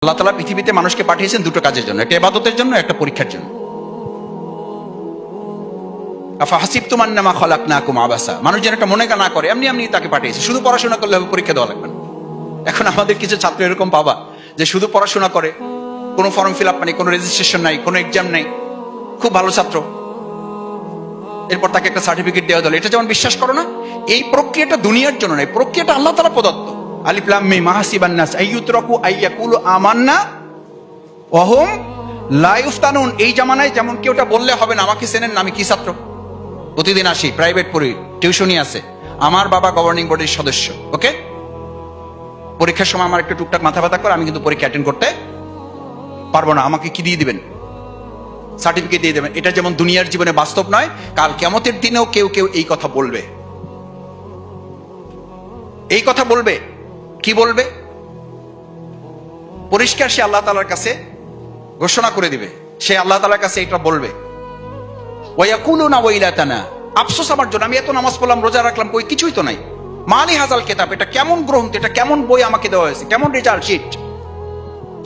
আল্লাহ তাআলা পৃথিবীতে মানুষকে পাঠিয়েছেন দুটো কাজের জন্য, একটা ইবাদতের জন্য, একটা পরীক্ষার জন্য। আফা হাসিবতুম আন্নামা খালাকনাকুম আবাসা, মানুষ যেন একটা মনে না করে এমনি এমনি তাকে পাঠিয়েছে, শুধু পড়াশোনা করলে হবে, পরীক্ষা দেওয়া লাগবে না। এখন আমাদের কিছু ছাত্র এরকম পাবা যে শুধু পড়াশোনা করে, কোনো ফর্ম ফিল আপ নেই, কোনো রেজিস্ট্রেশন নাই, কোনো এক্সাম নাই, খুব ভালো ছাত্র, এরপর তাকে একটা সার্টিফিকেট দেওয়া হলো। এটা যেমন বিশ্বাস করো না, এই প্রক্রিয়াটা দুনিয়ার জন্য নয়, প্রক্রিয়াটা আল্লাহ তাআলা প্রদত্ত। আলিফ লাম মিম মাহাসিবান নাস আইয়ুতরাকু আইয়াকুলু আমান্না ওয়া হুম লা ইফতানুন। এই জামানায় যেমন কেউ ওটা বললে হবে না, আমাকে চেনেন না, আমি কি ছাত্র, প্রতিদিন আসি, প্রাইভেট পড়ি, টিউশনি আছে, আমার বাবা গভর্নিং বডির সদস্য, ওকে, পরীক্ষার সময় আমার একটু টুকটাক মাথা ব্যথা করে, আমি কিন্তু পরীক্ষা অ্যাটেন্ড করতে পারবো না, আমাকে কি দিয়ে দিবেন, সার্টিফিকেট দিয়ে দেবেন। এটা যেমন দুনিয়ার জীবনে বাস্তব নয়, কাল কিয়ামতের দিনেও কেউ কেউ এই কথা বলবে, এই কথা বলবে। কি বলবে? পরিষ্কার সে আল্লাহ তাআলার কাছে ঘোষণা করে দিবে, সে আল্লাহ তাআলার কাছে এটা বলবে, ওয়ায়াকুলুনা ওয়াইলাতানা, আফসোস আমার জন্য, আমি এত নামাজ পড়লাম, রোজা রাখলাম, কই কিছুই তো নাই। মালি হাজাল কিতাব, এটা কেমন গ্রন্থ, এটা কেমন বই আমাকে দেওয়া হয়েছে, কেমন রেজাল্ট শিট,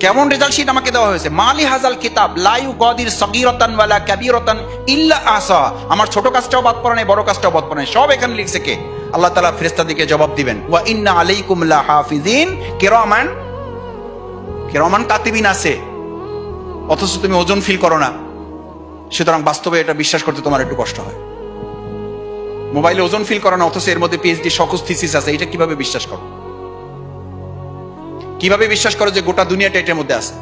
কেমন রেজাল্ট শিট আমাকে দেওয়া হয়েছে। মালি হাজাল কিতাব লা ইউগাদির সগীরাতান ওয়ালা কাবীরাতান ইল্লা আহসা, আমার ছোট কাজটাও বাদ পড়ে নাই, বড় কাজটাও বাদ পড়ে নাই, সব এখানে লিখছে কে? আল্লাহ তাআলা ফেরেশতাদেরকে জবাব দিবেন, ওয়া ইন্না আলাইকুম লাহাফিজিন কিরামান কাতিবিন আছে, অথচ তুমি ওজন ফিল করো না। সুতরাং বাস্তবে এটা বিশ্বাস করতে তোমার একটু কষ্ট হয়। মোবাইলে ওজন ফিল করো না, অথচ এর মধ্যে পিএইচডি সকস থিসিস আছে, এটা কিভাবে বিশ্বাস করো? কিভাবে বিশ্বাস করো যে গোটা দুনিয়াটা এটার মধ্যে আছে?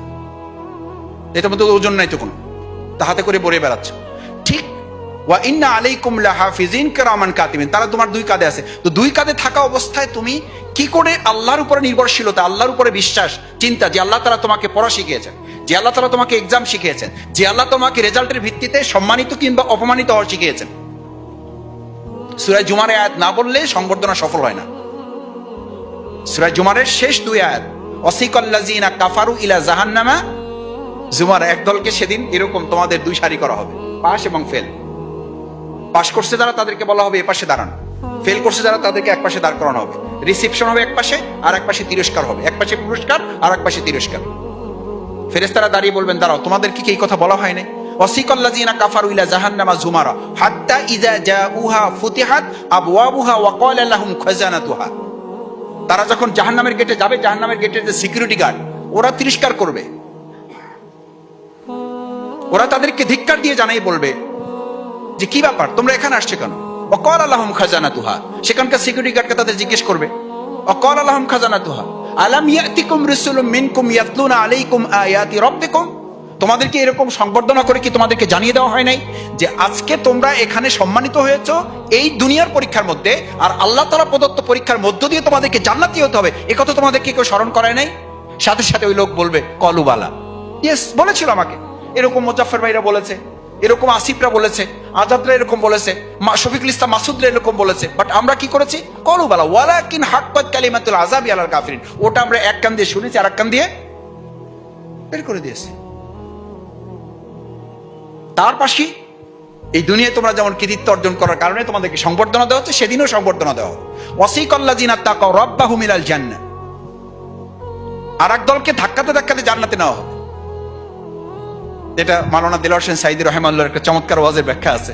এটার মধ্যে ওজন নাই তো কোনো, তা হাতে করে বরে বেড়াচ্ছ। ঠিক, ওয়া ইন্না আলাইকুম লাহাফিজিন কিরামান কাতিবিন, তারা তোমার দুই কাঁধে আছে। তো দুই কাঁধে থাকা অবস্থায় তুমি কি করে আল্লাহর উপরে নির্ভরশীলতা, আল্লাহর উপরে বিশ্বাস, চিন্তা, যে আল্লাহ তাআলা তোমাকে পড়া শিখিয়েছেন, যে আল্লাহ তাআলা তোমাকে এক্সাম শিখিয়েছেন, যে আল্লাহ তোমাকে রেজাল্টের ভিত্তিতে সম্মানিত কিংবা অপমানিত হওয়া শিখিয়েছেন। সূরা জুমার আয়াত না বললে সংবর্ধনা সফল হয় না। সূরা জুমারের শেষ দুই আয়াত, ওয়াসিকাল্লাযিনা কাফারু ইলা জাহান্নামা জুমার, একদলকে সেদিন এরকম তোমাদের দুই সারি করা হবে, পাস এবং ফেল। পাস করছে যারা তাদেরকে বলা হবে এ পাশে দাঁড়ান, ফেল করছে যারা তাদেরকে এক পাশে দাঁড় করানো হবে। রিসেপশন হবে এক পাশে, আর এক পাশে তিরস্কার হবে, এক পাশে পুরস্কার আর এক পাশে তিরস্কার। ফেরেশতারা দাঁড়িয়ে বলবেন, দাঁড়াও, তোমাদেরকে কি এই কথা বলা হয় নাই? ওয়াসিকাল্লাযিনা কাফারু ইলা জাহান্নামা জুমারা হাত্তা ইযা জাউহা ফুতিহাত আবওয়াবুহা ওয়া ক্বালা লাহুম খাজানাতুহা, তারা যখন জাহান্নামের গেটে যাবে, জাহান্নামের গেটের যে সিকিউরিটি গার্ড, ওরা তিরস্কার করবে, ওরা তাদেরকে ধিক্কার দিয়ে জানাই বলবে যে কি ব্যাপার, তোমরা এখানে আসছো কেন? ওয়া ক্বালা লাহুম খাজানাতুহা, সেখানকার সিকিউরিটি গার্ডকে তাদের জিজ্ঞেস করবে, ওয়া ক্বালা লাহুম খাজানাতুহা আলাম ইয়াতিকুম রাসূলুম মিনকুম ইয়াতলুনা আলাইকুম আয়াতি রাব্বিকুম, তোমাদেরকে এরকম সংবর্ধনা করে কি তোমাদেরকে জানিয়ে দেওয়া হয় নাই যে আজকে তোমরা এখানে সম্মানিত হয়েছো এই দুনিয়ার পরীক্ষার মধ্যে, আর আল্লাহ তাআলা প্রদত্ত পরীক্ষার মধ্য দিয়ে তোমাদেরকে জান্নাতি হতে হবে, এ কথা তোমাদেরকে কেউ স্মরণ করায় নাই? সাথে সাথে ওই লোক বলবে, কলুবালা, ইয়েস, বলেছিল আমাকে, এরকম মুজাফফর ভাইরা বলেছে, এরকম আসিফরা বলেছে, আজাদরা এরকম বলেছে, শফিকুল ইসলাম মাসুদরা এরকম বলেছে, বাট আমরা কি করেছি? কলুবালা ওয়ালাকিন হাক্কাত কালিমাতুল আযাবি আলাল কাফিরিন, ওটা আমরা এক কান দিয়ে শুনেছি আর এক কান দিয়ে বের করে দিয়েছি। তার পাশে এই দুনিয়ায় তোমরা যেমন কৃতিত্ব অর্জন করার কারণে তোমাদেরকে সংবর্ধনা দেওয়া হচ্ছে, সেদিনও সংবর্ধনা দেওয়া হবে। ওয়াসিকাল্লাযিনা তাকাউ রাব্বাহুম ইলাল জান্নাহ, আর এক দলকে ধাক্কাতে ধাক্কাতে জান্নাতে নেওয়া হবে। যেটা মাওলানা দেলোয়ার হোসেন সাঈদী রাহিমাহুল্লাহর একটা চমৎকার ওয়াজের ব্যাখ্যা আছে,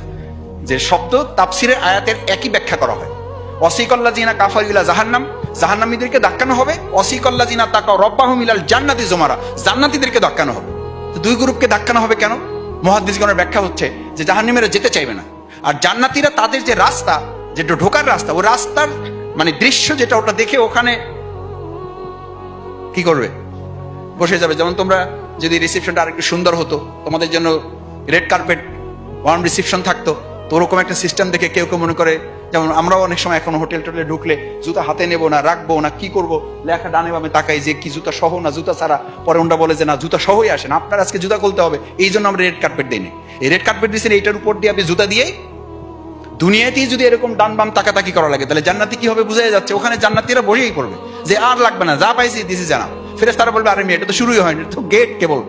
যে শব্দ তাফসিরের আয়াতের একই ব্যাখ্যা করা হয়। ওয়াসিকাল্লাযিনা কাফারু ইলা জাহান্নাম, জাহান্নামীদেরকে ধাক্কানো হবে, ওয়াসিকাল্লাযিনা তাকাউ রাব্বাহুম ইলাল জান্নাতি জুমারা, জান্নাতীদেরকে ধাক্কানো হবে। তো দুই গ্রুপকে ধাক্কানো হবে কেন? মুহাদ্দিসগণের ব্যাখ্যা হচ্ছে যে জাহান্নামীরা যেতে চাইবে না, আর জান্নাতীরা তাদের যে রাস্তা, যেটা ঢোকার রাস্তা, ওই রাস্তার মানে দৃশ্য যেটা, ওটা দেখে ওখানে কি করবে? বসে যাবে। যেমন তোমরা যদি রিসেপশনটা আরেকটু সুন্দর হতো, তোমাদের জন্য রেড কার্পেট ওয়ার্ম রিসেপশন থাকতো, তো ওরকম একটা সিস্টেম দেখে কেউ কেউ মনে করে, যেমন আমরাও অনেক সময় এখন হোটেল টোটেলে ঢুকলে জুতা হাতে নেবো না, রাখবো না, কি করবো, লেখা ডানে বামে তাকাই যে কি জুতা সহ না জুতা ছাড়া, পরে ওনটা বলে যে না জুতা সহই আসেন, আপনার আজকে জুতা খুলতে হবে, এই জন্য আমরা রেড কার্পেট দিই না। এই রেড কার্পেট দিয়েছেন, এইটার উপর দিয়ে আপনি জুতা দিয়ে, দুনিয়াতেই যদি এরকম ডান বাম তাকাতাকি করা লাগে, তাহলে জান্নাতি কি হবে বোঝাই যাচ্ছে। ওখানে জান্নাতীরা বসেই পড়বে যে আর লাগবে না, যা পাইছি দিছি জানা। ফেরেশতারা বলবে, আরে মেয়ে, এটা তো শুরুই হয়নি, তো গেট, কেবল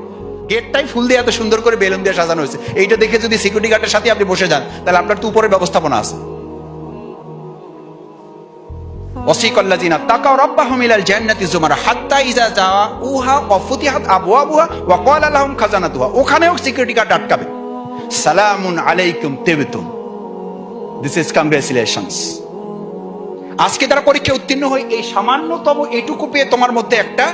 গেটটাই ফুল দিয়ে এত সুন্দর করে বেলুন দিয়ে সাজানো হয়েছে, এইটা দেখে যদি সিকিউরিটি গার্ডের সাথে আপনি বসে যান, তাহলে আপনার তো উপরে ব্যবস্থাপনা আছে। ওয়াসিকাল্লাযিনা তাকাউ রাব্বাহুম ইলাল জান্নাতি যুমারা হাত্তা ইযা জাউহা ওয়া ফুতিহাত আবওয়াবুহা ওয়া ক্বালা লাহুম খাজানাতুহা, ওখানেও সিকিউরিটি গার্ড আটকাবে। সালামুন আলাইকুম তিবতুম, দিস ইজ কংগ্রেচুলেশনস। আজকে তারা পরীক্ষা উত্তীর্ণ হয় এই সামান্যতম এটুকু পেয়ে তোমার মধ্যে একটা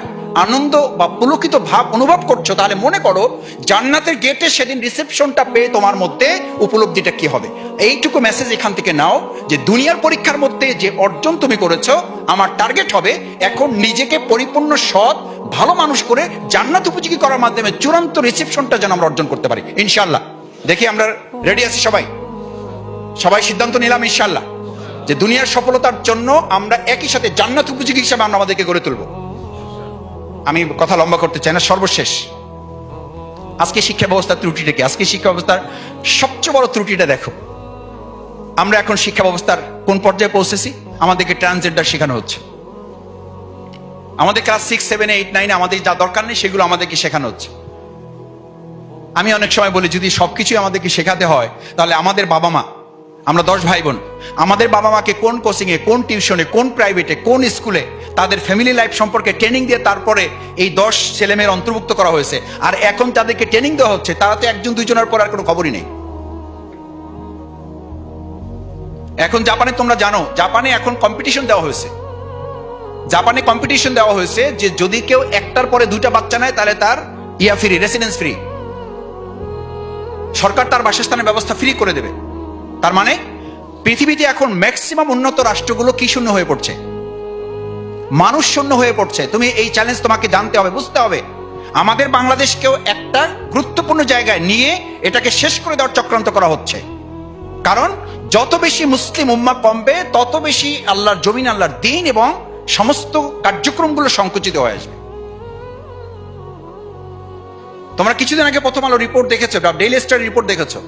আনন্দ বা পুলকিত ভাব অনুভব করছো, তাহলে মনে করো জান্নাতের গেটে সেদিন রিসেপশনটা পেয়ে তোমার মধ্যে উপলব্ধিটা কি হবে। এইটুকু মেসেজ এখান থেকে নাও যে দুনিয়ার পরীক্ষার মধ্যে যে অর্জন তুমি করেছো, আমার টার্গেট হবে এখন নিজেকে পরিপূর্ণ সৎ ভালো মানুষ করে জান্নাত উপযোগী করার মাধ্যমে চূড়ান্ত রিসেপশনটা যেন আমরা অর্জন করতে পারি ইনশাআল্লাহ। দেখি আমরা রেডি আছি সবাই সিদ্ধান্ত নিলাম ইনশাআল্লাহ যে দুনিয়ার সফলতার জন্য আমরা একই সাথে জান্নাত উপযোগী হিসাবে আমরা আমাদেরকে গড়ে তুলব। আমি কথা লম্বা করতে চাই না, সর্বশেষ আজকে শিক্ষা ব্যবস্থার ত্রুটিটা কি? আজকে শিক্ষা ব্যবস্থার সবচেয়ে বড় ত্রুটিটা দেখো, আমরা এখন শিক্ষা ব্যবস্থার কোন পর্যায়ে পৌঁছেছি? আমাদেরকে ট্রান্সজেন্ডার শেখানো হচ্ছে। আমাদের ক্লাস 6, 7, 8, 9 আমাদের যা দরকার নেই সেগুলো আমাদেরকে শেখানো হচ্ছে। আমি অনেক সময় বলি যদি সবকিছুই আমাদেরকে শেখাতে হয় তাহলে আমাদের বাবা মা, আমরা 10 ভাই বোন, আমাদের বাবা মাকে কোন কোচিং এ, কোন টিউশনে, কোন প্রাইভেটে, কোন স্কুলে তাদের ফ্যামিলি লাইফ সম্পর্কে ট্রেনিং দিয়ে তারপরে এই 10 ছেলেমেয়ের অন্তর্ভুক্ত করা হয়েছে। আর এখন তাদেরকে ট্রেনিং দেওয়া হচ্ছে, তারা তো একজন দুইজনের পর আর কোনো খবরই নেই। এখন জাপানে তোমরা জানো, জাপানে এখন কম্পিটিশন দেওয়া হয়েছে। জাপানে কম্পিটিশন দেওয়া হয়েছে যে যদি কেউ একটার পরে 2টা বাচ্চা নেয় তাহলে তার ফ্রি, রেসিডেন্স ফ্রি, সরকার তার বাসস্থানের ব্যবস্থা ফ্রি করে দেবে। তার মানে পৃথিবীতে এখন ম্যাক্সিমাম উন্নত রাষ্ট্রগুলো কি শূন্য হয়ে পড়ছে? মানুষ শূন্য হয়ে পড়ছে। তুমি এই চ্যালেঞ্জ তোমাকে জানতে হবে, বুঝতে হবে। আমাদের বাংলাদেশকেও একটা গুরুত্বপূর্ণ জায়গায় নিয়ে এটাকে শেষ করে দেওয়ার চক্রান্ত করা হচ্ছে। কারণ যত বেশি মুসলিম উম্মাহ কমবে তত বেশি আল্লাহর জমিন, আল্লাহর দ্বীন এবং সমস্ত কার্যক্রমগুলো সংকুচিত হয়ে আসবে। তোমরা কিছুদিন আগে প্রথম আলো রিপোর্ট দেখেছো, ডেইলি স্টার রিপোর্ট দেখেছো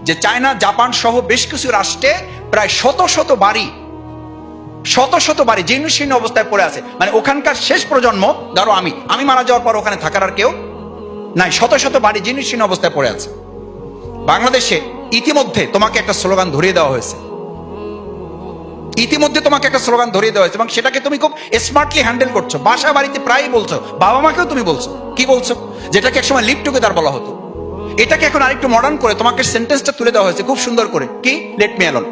যে চায়না, জাপান সহ বেশ কিছু রাষ্ট্রে প্রায় শত শত বাড়ি জীর্ণ শীর্ণ অবস্থায় পড়ে আছে। মানে ওখানকার শেষ প্রজন্ম, ধরো আমি মারা যাওয়ার পর ওখানে থাকার আর কেউ নাই, শত বাড়ি জীর্ণ শীর্ণ অবস্থায় পড়ে আছে। বাংলাদেশে ইতিমধ্যে তোমাকে একটা স্লোগান ধরিয়ে দেওয়া হয়েছে, এবং সেটাকে তুমি খুব স্মার্টলি হ্যান্ডেল করছো। বাসা বাড়িতে প্রায় বলছো, বাবা মাকেও তুমি বলছো, কি বলছো? যেটাকে একসময় লিভ টুগেদার বলা হতো, এটাকে এখন আরেকটু মডার্ন করে তোমাকে সেন্টেন্সটা তুলে দেওয়া হয়েছে খুব সুন্দর করে, কি? Let me alone.